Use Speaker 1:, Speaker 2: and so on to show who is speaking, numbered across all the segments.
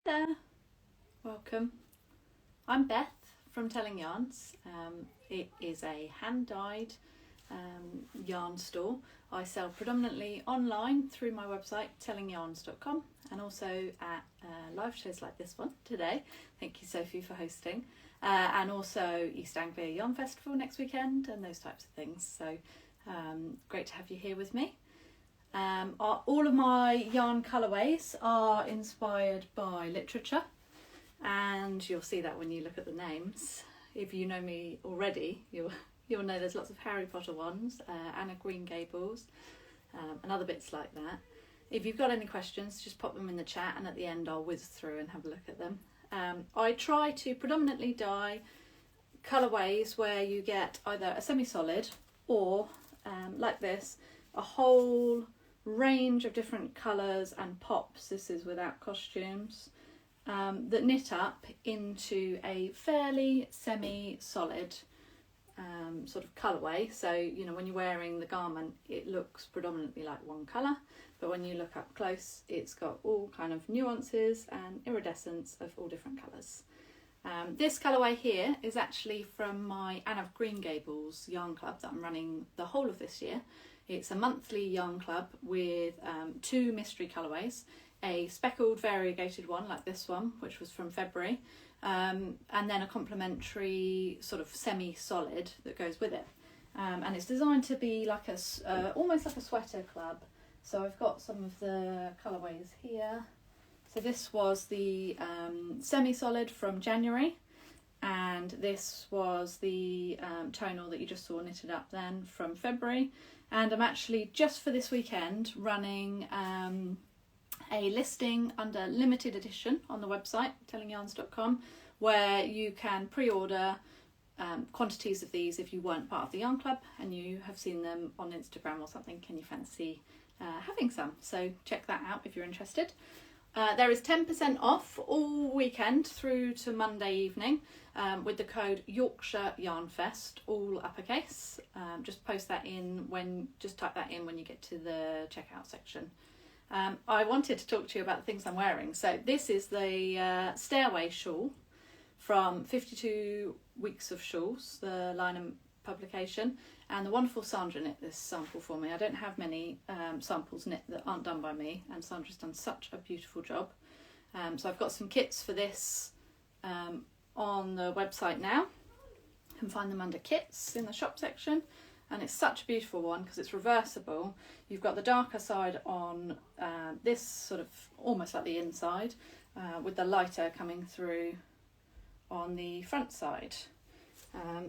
Speaker 1: There, welcome. I'm Beth from Telling Yarns. It is a hand-dyed yarn store. I sell predominantly online through my website tellingyarns.com and also at live shows like this one today. Thank you, Sophie, for hosting. And also East Anglia Yarn Festival next weekend and those types of things. So great to have you here with me. All of my yarn colourways are inspired by literature, and you'll see that when you look at the names. If you know me already, you'll know there's lots of Harry Potter ones, Anna Green Gables, and other bits like that. If you've got any questions, just pop them in the chat, and at the end I'll whiz through and have a look at them. I try to predominantly dye colourways where you get either a semi-solid or, like this, a whole range of different colours and pops. This is without costumes, that knit up into a fairly semi-solid sort of colourway. So, you know, when you're wearing the garment, it looks predominantly like one colour, but when you look up close, it's got all kind of nuances and iridescence of all different colours. This colourway here is actually from my Anna Green Gables yarn club that I'm running the whole of this year. It's a monthly yarn club with two mystery colourways, a speckled variegated one like this one, which was from February, and then a complementary sort of semi-solid that goes with it. And it's designed to be like almost like a sweater club. So I've got some of the colourways here. So this was the semi-solid from January, and this was the tonal that you just saw knitted up then from February. And I'm actually, just for this weekend, running a listing under limited edition on the website, tellingyarns.com, where you can pre-order quantities of these if you weren't part of the yarn club and you have seen them on Instagram or something and you fancy having some. So check that out if you're interested. There is 10% off all weekend through to Monday evening with the code Yorkshire Yarn Fest, all uppercase. Just type that in when you get to the checkout section. I wanted to talk to you about the things I'm wearing. So this is the Stairway shawl from 52 Weeks of Shawls, the Linen publication, and the wonderful Sandra knit this sample for me. I don't have many samples knit that aren't done by me, and Sandra's done such a beautiful job. So I've got some kits for this on the website now. You can find them under kits in the shop section, and it's such a beautiful one because it's reversible. You've got the darker side on this sort of almost like the inside, with the lighter coming through on the front side.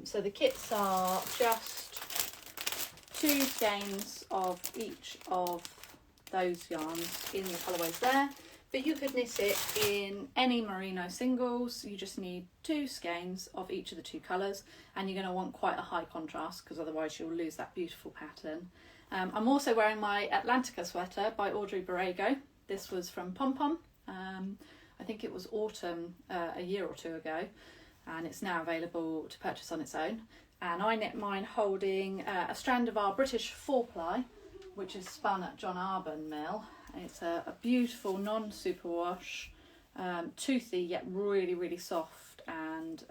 Speaker 1: So the kits are just 2 skeins of each of those yarns in the colourways there, but you could knit it in any merino singles. You just need 2 skeins of each of the 2 colours, and you're going to want quite a high contrast because otherwise you'll lose that beautiful pattern. I'm also wearing my Atlantica sweater by Audrey Borrego. This was from Pom Pom. I think it was autumn a year or 2 ago, and it's now available to purchase on its own. And I knit mine holding a strand of our British 4-ply, which is spun at John Arbon Mill. It's a beautiful non-superwash, toothy yet really, really soft and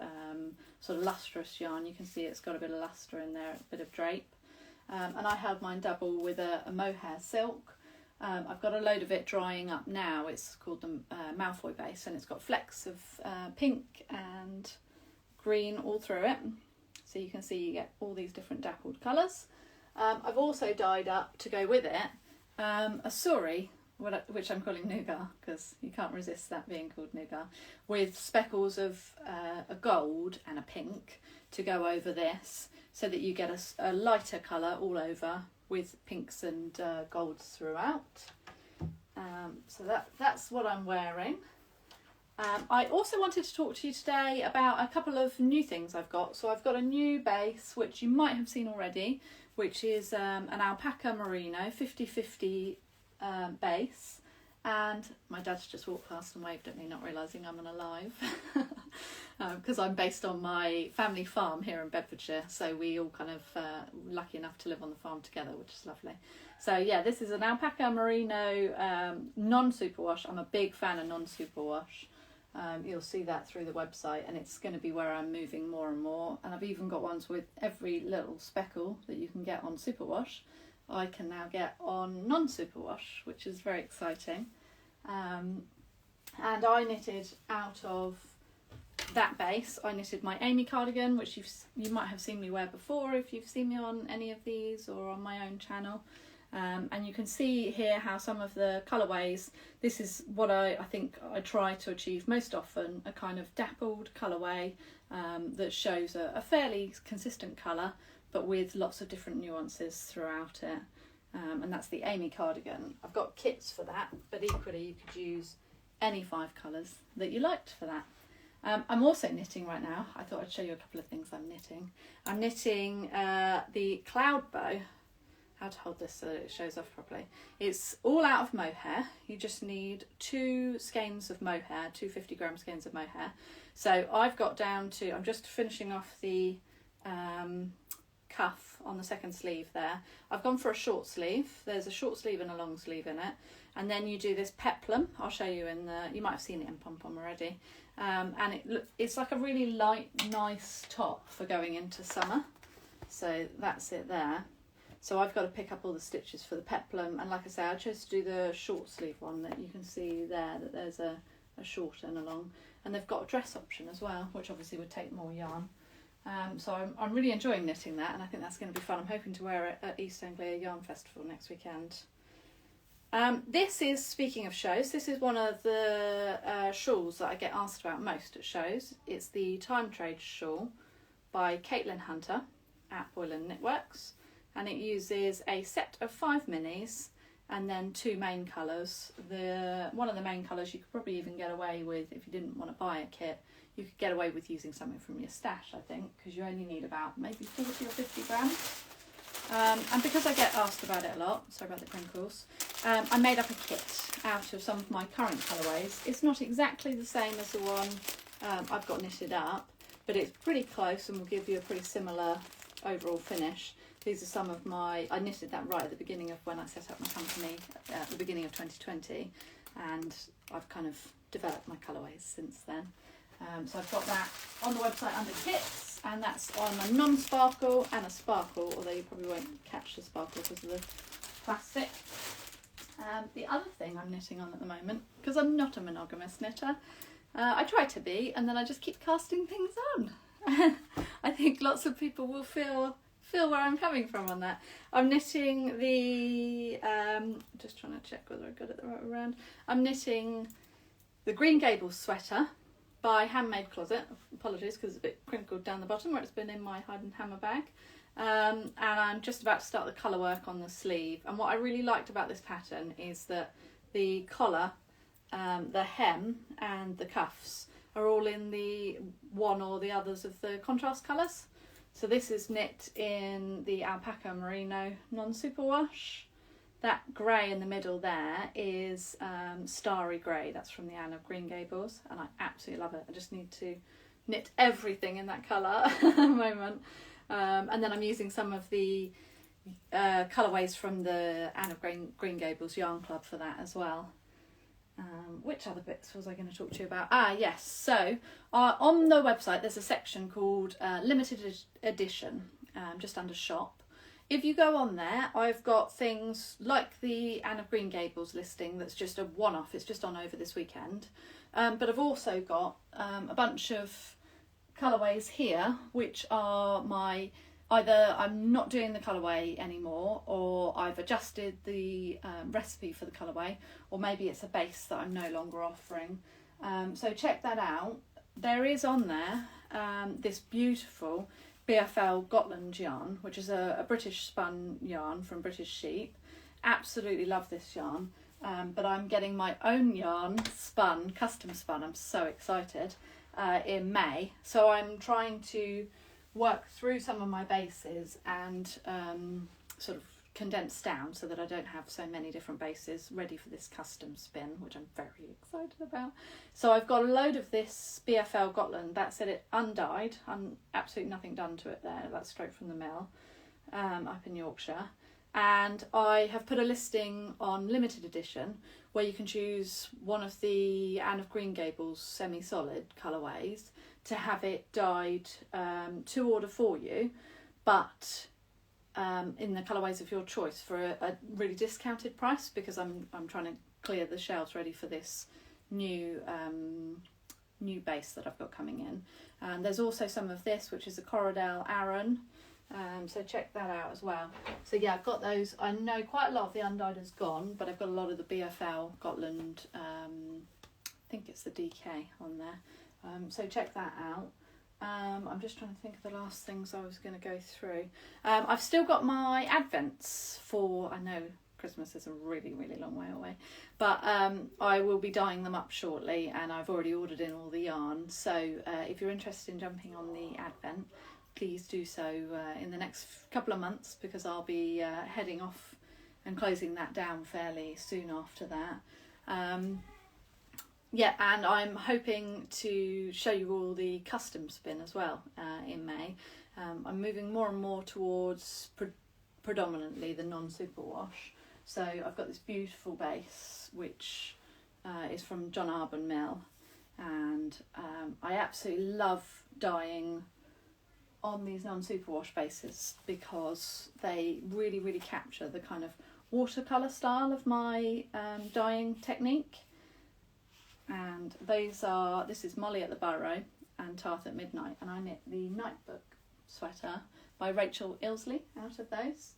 Speaker 1: sort of lustrous yarn. You can see it's got a bit of lustre in there, a bit of drape. And I held mine double with a mohair silk. I've got a load of it drying up now. It's called the Malfoy base, and it's got flecks of pink and green all through it. So you can see you get all these different dappled colours. I've also dyed up, to go with it, a suri, which I'm calling nougat because you can't resist that being called nougat, with speckles of a gold and a pink to go over this, so that you get a lighter colour all over with pinks and golds throughout. So that's what I'm wearing. I also wanted to talk to you today about a couple of new things I've got. So I've got a new base, which you might have seen already, which is an alpaca merino 50-50 base. And my dad's just walked past and waved at me, not realising I'm on a live. because I'm based on my family farm here in Bedfordshire, so we all kind of lucky enough to live on the farm together, which is lovely. So yeah, this is an alpaca merino non-superwash. I'm a big fan of non-superwash. You'll see that through the website, and it's going to be where I'm moving more and more. And I've even got ones with every little speckle that you can get on superwash I can now get on non-superwash, which is very exciting. And I knitted out of that base, I knitted my Amy cardigan, which you might have seen me wear before if you've seen me on any of these or on my own channel. And you can see here how some of the colourways, this is what I think I try to achieve most often, a kind of dappled colourway that shows a fairly consistent colour, but with lots of different nuances throughout it. And that's the Amy cardigan. I've got kits for that, but equally you could use any 5 colours that you liked for that. I'm also knitting right now. I thought I'd show you a couple of things I'm knitting. I'm knitting the cloud bow. How to hold this so that it shows off properly. It's all out of mohair. You just need 2 skeins of mohair, 2 50-gram skeins of mohair. So I've got down to, I'm just finishing off the cuff on the second sleeve there. I've gone for a short sleeve. There's a short sleeve and a long sleeve in it. And then you do this peplum. I'll show you in the, you might have seen it in Pom Pom already. And it's like a really light, nice top for going into summer. So that's it there. So I've got to pick up all the stitches for the peplum, and like I say, I chose to do the short sleeve one that you can see there, that there's a short and a long, and they've got a dress option as well, which obviously would take more yarn. So I'm really enjoying knitting that, and I think that's going to be fun. I'm hoping to wear it at East Anglia Yarn Festival next weekend. This is, speaking of shows, this is one of the shawls that I get asked about most at shows. It's the Time Trade shawl by Caitlin Hunter at Boylan Knitworks. And it uses a set of 5 minis and then 2 main colours. One of the main colours you could probably even get away with, if you didn't want to buy a kit, you could get away with using something from your stash, I think, because you only need about maybe 40 or 50 grams. And because I get asked about it a lot, sorry about the crinkles, I made up a kit out of some of my current colourways. It's not exactly the same as the one I've got knitted up, but it's pretty close and will give you a pretty similar overall finish. These are some of my, I knitted that right at the beginning of when I set up my company at the beginning of 2020, and I've kind of developed my colourways since then. So I've got that on the website under kits, and that's on a non-sparkle and a sparkle, although you probably won't catch the sparkle because of the plastic. The other thing I'm knitting on at the moment, because I'm not a monogamous knitter, I try to be, and then I just keep casting things on. I think lots of people will feel where I'm coming from on that. I'm knitting the, just trying to check whether I got it the right way around. I'm knitting the Green Gables sweater by Handmade Closet. Apologies because it's a bit crinkled down the bottom where it's been in my hide and hammer bag. And I'm just about to start the colour work on the sleeve. And what I really liked about this pattern is that the collar, the hem and the cuffs are all in the one or the others of the contrast colours. So this is knit in the alpaca merino non-superwash. That grey in the middle there is starry grey. That's from the Anne of Green Gables, and I absolutely love it. I just need to knit everything in that colour at the moment. And then I'm using some of the colourways from the Anne of Green Gables Yarn Club for that as well. Which other bits was I going to talk to you about? Yes, so on the website there's a section called Limited Edition, just under Shop. If you go on there, I've got things like the Anne of Green Gables listing that's just a one-off, it's just on over this weekend. But I've also got a bunch of colourways here, which are my, either I'm not doing the colourway anymore, or I've adjusted the recipe for the colourway, or maybe it's a base that I'm no longer offering. So check that out. There is on there this beautiful BFL Gotland yarn, which is a British spun yarn from British Sheep. Absolutely love this yarn, but I'm getting my own yarn spun, custom spun. I'm so excited, in May. So I'm trying to work through some of my bases and sort of condensed down so that I don't have so many different bases ready for this custom spin, which I'm very excited about. So I've got a load of this BFL Gotland. That's it undyed, absolutely nothing done to it there. That's straight from the mill up in Yorkshire. And I have put a listing on limited edition where you can choose one of the Anne of Green Gables semi-solid colourways to have it dyed to order for you, but in the colourways of your choice for a really discounted price, because I'm trying to clear the shelves ready for this new base that I've got coming in. And there's also some of this, which is a Corridel Aran. So check that out as well. So yeah, I've got those. I know quite a lot of the undyed has gone, but I've got a lot of the BFL Gotland, I think it's the DK on there. So check that out. I'm just trying to think of the last things I was going to go through. I've still got my advents for, I know Christmas is a really, really long way away, but I will be dyeing them up shortly, and I've already ordered in all the yarn. So if you're interested in jumping on the advent, please do so in the next couple of months, because I'll be heading off and closing that down fairly soon after that. Yeah, and I'm hoping to show you all the custom spin as well in May. I'm moving more and more towards predominantly the non-superwash. So I've got this beautiful base which is from John Arbon Mill, and I absolutely love dyeing on these non-superwash bases because they really, really capture the kind of watercolour style of my dyeing technique. And this is Molly at the Burrow and Tarth at Midnight, and I knit the Nightbook sweater by Rachel Ilsley out of those.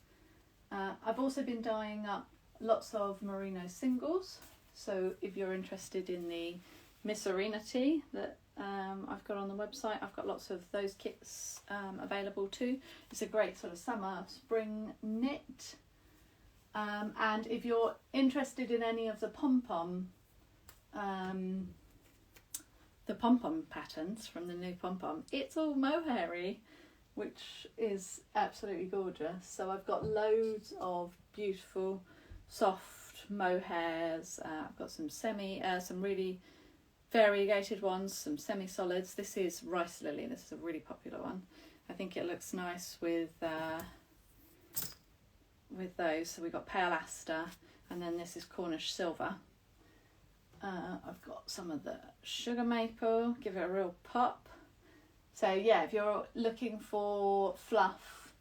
Speaker 1: I've also been dyeing up lots of merino singles, so if you're interested in the Miss Arena tee that I've got on the website, I've got lots of those kits available too. It's a great sort of summer, spring knit. And if you're interested in any of the pom-pom patterns from the new pom-pom, it's all mohairy, which is absolutely gorgeous. So I've got loads of beautiful soft mohairs. I've got some really variegated ones, some semi-solids. This is Rice Lily. This is a really popular one. I think it looks nice with those. So we've got Pale Aster, and then this is Cornish Silver. I've got some of the Sugar Maple, give it a real pop. So yeah, if you're looking for fluff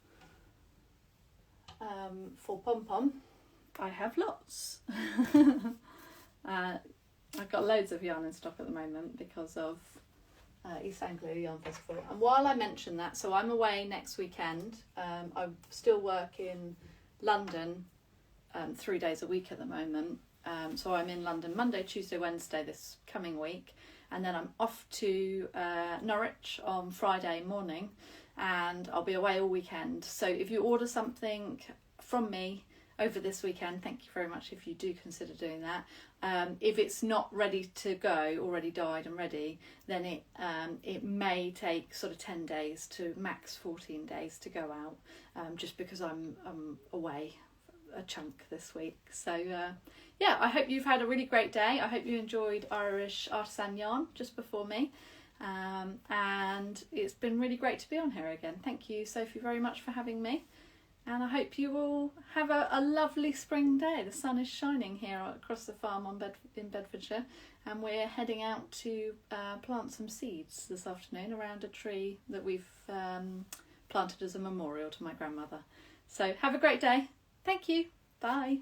Speaker 1: for pom-pom, I have lots. I've got loads of yarn in stock at the moment because of East Anglia Yarn Festival. And while I mention that, so I'm away next weekend. I still work in London 3 days a week at the moment. So I'm in London Monday, Tuesday, Wednesday this coming week. And then I'm off to Norwich on Friday morning, and I'll be away all weekend. So if you order something from me over this weekend, thank you very much if you do consider doing that. If it's not ready to go, already dyed and ready, then it may take sort of 10 days to max 14 days to go out, just because I'm away a chunk this week. So yeah, I hope you've had a really great day. I hope you enjoyed Irish Artisan Yarn just before me, and it's been really great to be on here again. Thank you, Sophie, very much for having me. And I hope you all have a lovely spring day. The sun is shining here across the farm in Bedfordshire, and we're heading out to plant some seeds this afternoon around a tree that we've planted as a memorial to my grandmother. So have a great day. Thank you. Bye.